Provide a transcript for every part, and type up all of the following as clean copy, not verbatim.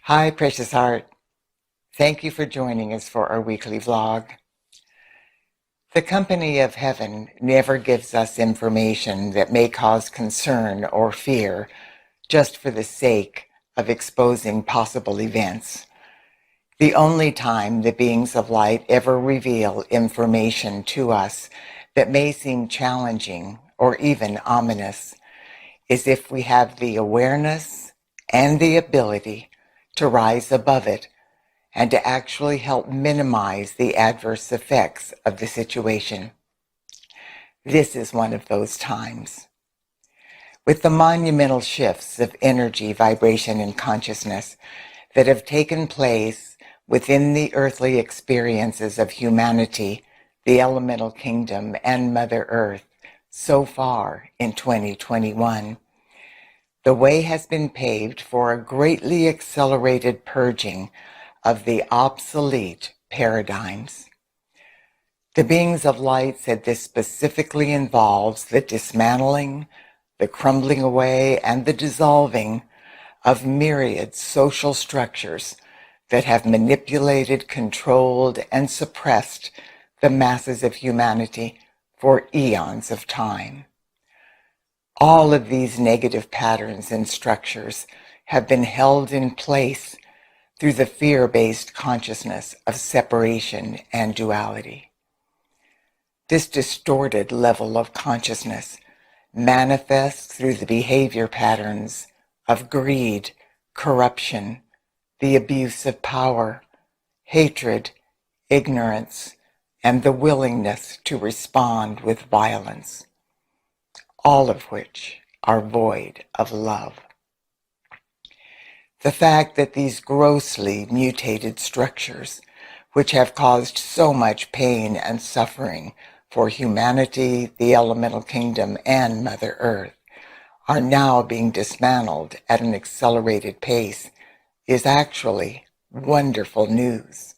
Hi, precious heart. Thank you for joining us for our weekly vlog. The company of heaven never gives us information that may cause concern or fear just for the sake of exposing possible events. The only time the beings of light ever reveal information to us that may seem challenging or even ominous is if we have the awareness and the ability to rise above it and to actually help minimize the adverse effects of the situation. This is one of those times. With the monumental shifts of energy, vibration, and consciousness that have taken place within the earthly experiences of humanity, the elemental kingdom, and Mother Earth so far in 2021, the way has been paved for a greatly accelerated purging of the obsolete paradigms. The beings of light said this specifically involves the dismantling, the crumbling away, and the dissolving of myriad social structures that have manipulated, controlled, and suppressed the masses of humanity for eons of time. All of these negative patterns and structures have been held in place through the fear-based consciousness of separation and duality. This distorted level of consciousness manifests through the behavior patterns of greed, corruption, the abuse of power, hatred, ignorance, and the willingness to respond with violence, all of which are void of love. The fact that these grossly mutated structures, which have caused so much pain and suffering for humanity, the elemental kingdom, and Mother Earth, are now being dismantled at an accelerated pace is actually wonderful news.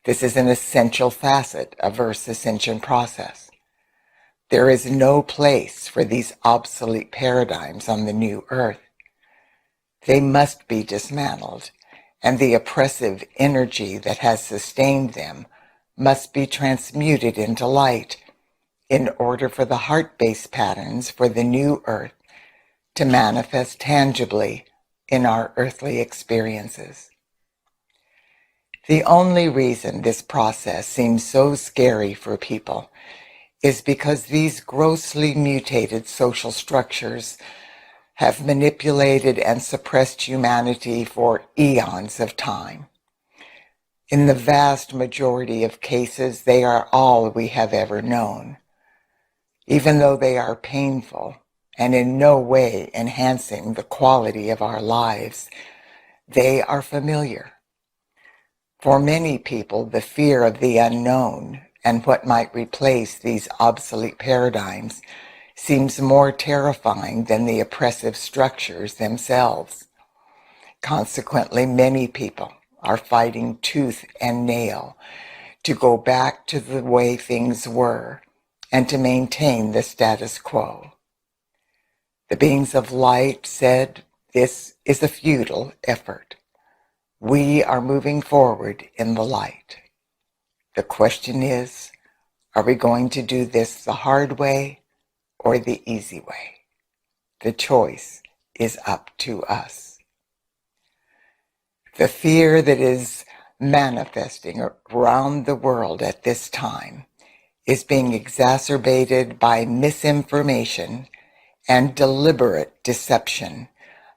This is an essential facet of Earth's ascension process. There is no place for these obsolete paradigms on the new Earth. They must be dismantled, and the oppressive energy that has sustained them must be transmuted into light in order for the heart-based patterns for the new Earth to manifest tangibly in our earthly experiences. The only reason this process seems so scary for people is because these grossly mutated social structures have manipulated and suppressed humanity for eons of time. In the vast majority of cases, they are all we have ever known. Even though they are painful and in no way enhancing the quality of our lives, they are familiar. For many people, the fear of the unknown and what might replace these obsolete paradigms seems more terrifying than the oppressive structures themselves. Consequently, many people are fighting tooth and nail to go back to the way things were and to maintain the status quo. The beings of light said this is a futile effort. We are moving forward in the light. The question is, are we going to do this the hard way or the easy way? The choice is up to us. The fear that is manifesting around the world at this time is being exacerbated by misinformation and deliberate deception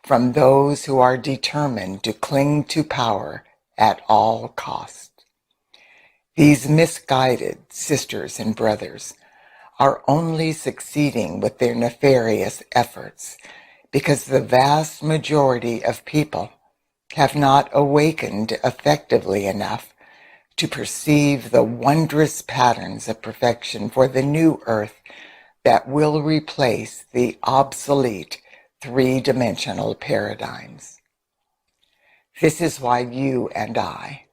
from those who are determined to cling to power at all costs. These misguided sisters and brothers are only succeeding with their nefarious efforts because the vast majority of people have not awakened effectively enough to perceive the wondrous patterns of perfection for the new Earth that will replace the obsolete three-dimensional paradigms. This is why you and I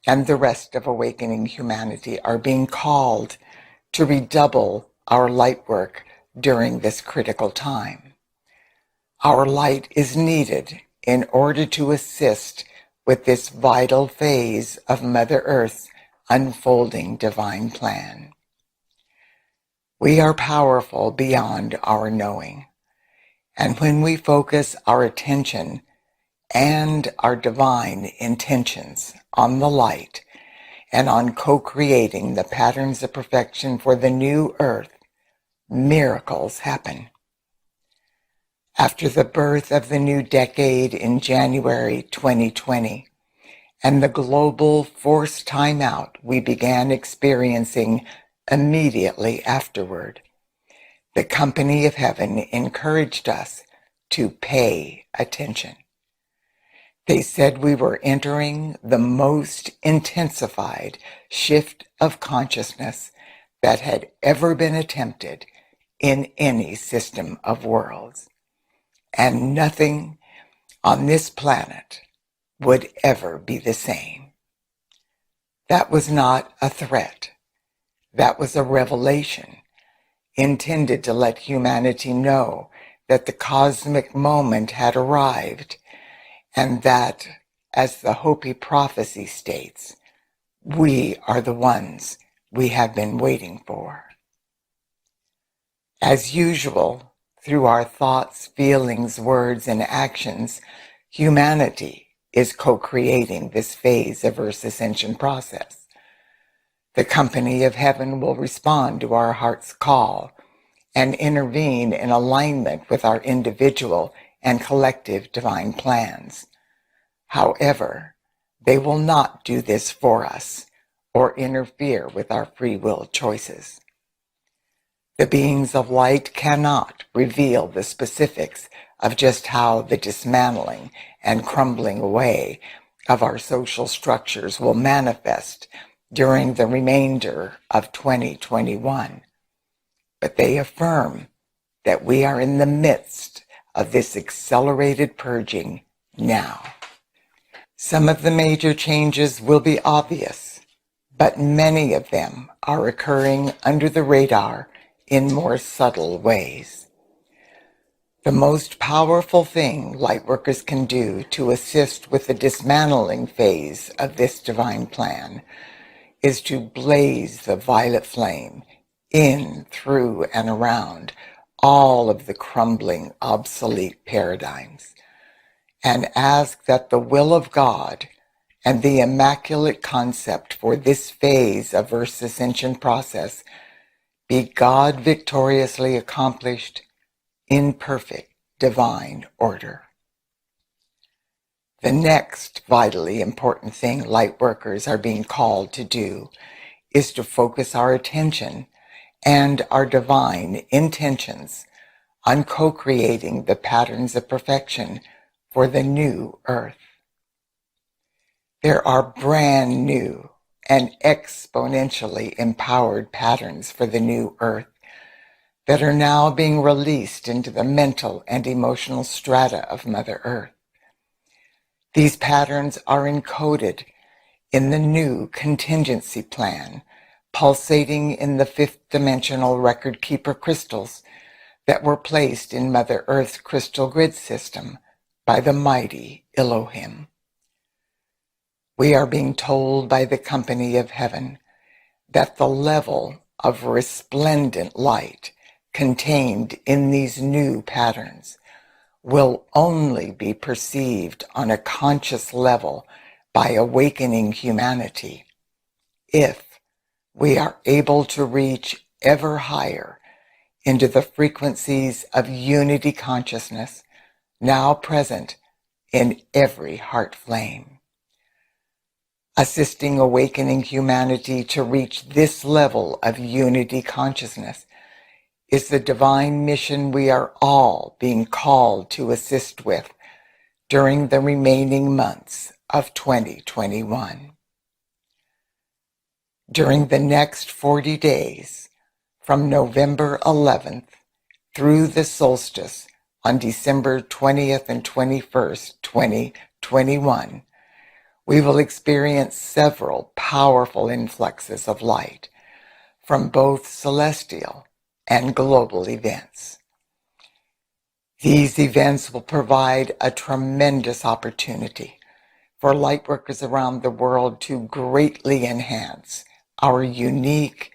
and the rest of awakening humanity are being called to redouble our light work during this critical time. Our light is needed in order to assist with this vital phase of Mother Earth's unfolding divine plan. We are powerful beyond our knowing, and when we focus our attention and our divine intentions on the light and on co-creating the patterns of perfection for the new earth, miracles happen. After the birth of the new decade in January 2020 and the global forced timeout we began experiencing immediately afterward, the Company of Heaven encouraged us to pay attention. They said we were entering the most intensified shift of consciousness that had ever been attempted in any system of worlds, and nothing on this planet would ever be the same. That was not a threat. That was a revelation intended to let humanity know that the cosmic moment had arrived, and that, as the Hopi prophecy states, we are the ones we have been waiting for. As usual, through our thoughts, feelings, words, and actions, humanity is co-creating this phase of Earth's ascension process. The Company of Heaven will respond to our heart's call and intervene in alignment with our individual and collective divine plans. However, they will not do this for us or interfere with our free will choices. The beings of light cannot reveal the specifics of just how the dismantling and crumbling away of our social structures will manifest during the remainder of 2021. But they affirm that we are in the midst of this accelerated purging now. Some of the major changes will be obvious, but many of them are occurring under the radar in more subtle ways. The most powerful thing Lightworkers can do to assist with the dismantling phase of this divine plan is to blaze the violet flame in, through, and around all of the crumbling, obsolete paradigms, and ask that the will of God and the immaculate concept for this phase of Earth's ascension process be God victoriously accomplished in perfect divine order. The next vitally important thing Lightworkers are being called to do is to focus our attention and our divine intentions on co-creating the patterns of perfection for the new earth. There are brand new and exponentially empowered patterns for the new earth that are now being released into the mental and emotional strata of Mother Earth. These patterns are encoded in the new contingency plan, pulsating in the fifth dimensional record keeper crystals that were placed in Mother Earth's crystal grid system by the mighty Elohim. We are being told by the Company of Heaven that the level of resplendent light contained in these new patterns will only be perceived on a conscious level by awakening humanity if we are able to reach ever higher into the frequencies of unity consciousness now present in every heart flame. Assisting awakening humanity to reach this level of unity consciousness is the divine mission we are all being called to assist with during the remaining months of 2021. During the next 40 days, from November 11th through the solstice on December 20th and 21st, 2021, we will experience several powerful influxes of light from both celestial and global events. These events will provide a tremendous opportunity for lightworkers around the world to greatly enhance our unique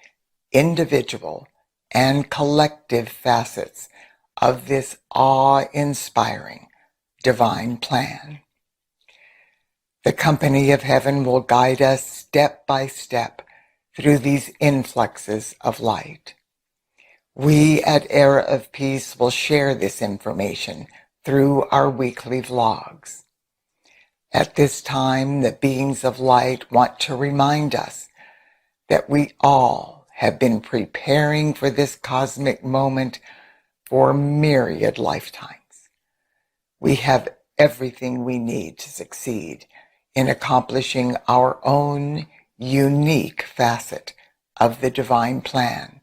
individual and collective facets of this awe-inspiring divine plan. The company of heaven will guide us step by step through these influxes of light. We at Era of Peace will share this information through our weekly vlogs. At this time, the beings of light want to remind us that we all have been preparing for this cosmic moment for myriad lifetimes. We have everything we need to succeed in accomplishing our own unique facet of the divine plan,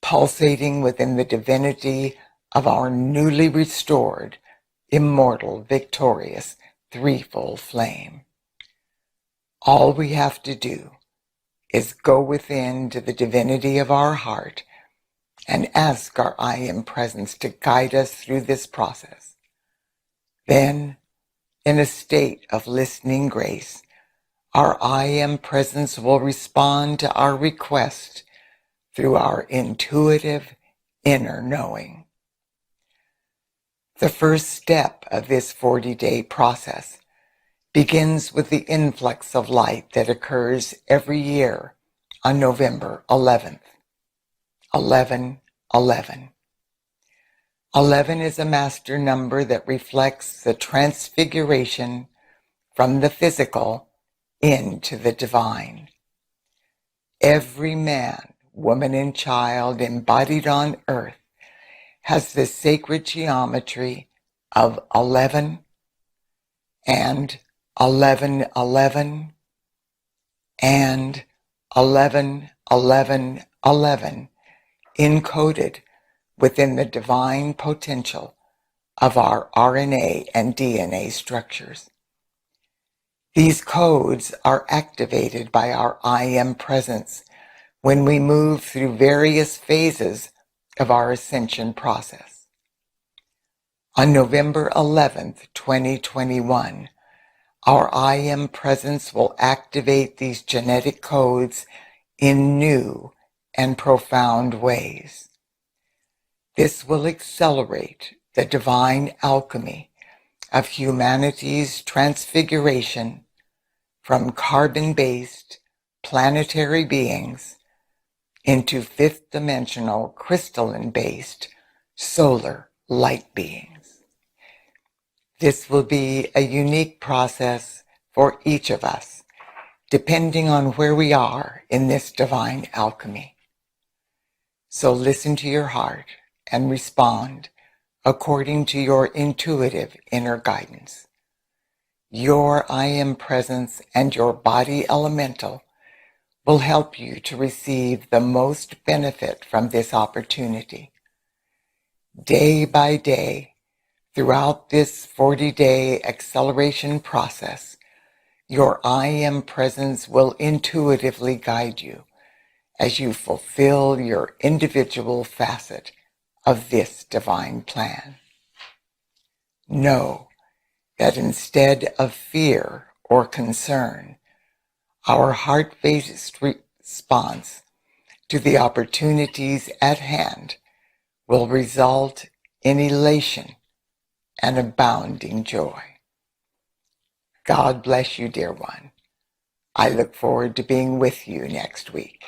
pulsating within the divinity of our newly restored, immortal, victorious, threefold flame. All we have to do is go within to the divinity of our heart and ask our I Am Presence to guide us through this process. Then, in a state of listening grace, our I Am Presence will respond to our request through our intuitive inner knowing. The first step of this 40-day process begins with the influx of light that occurs every year on November 11th. 1111. 11 is a master number that reflects the transfiguration from the physical into the divine. Every man, woman, and child embodied on earth has the sacred geometry of 11 and 1111 and 111111 encoded within the divine potential of our RNA and DNA structures. These codes are activated by our I Am Presence when we move through various phases of our ascension process. On November 11th, 2021, our I Am Presence will activate these genetic codes in new and profound ways. This will accelerate the divine alchemy of humanity's transfiguration from carbon-based planetary beings into fifth-dimensional crystalline-based solar light beings. This will be a unique process for each of us, depending on where we are in this divine alchemy. So listen to your heart and respond according to your intuitive inner guidance. Your I Am Presence and your body elemental will help you to receive the most benefit from this opportunity. Day by day, throughout this 40-day acceleration process, your I Am Presence will intuitively guide you as you fulfill your individual facet of this divine plan. Know that instead of fear or concern, our heart-based response to the opportunities at hand will result in elation and abounding joy. God bless you, dear one. I look forward to being with you next week.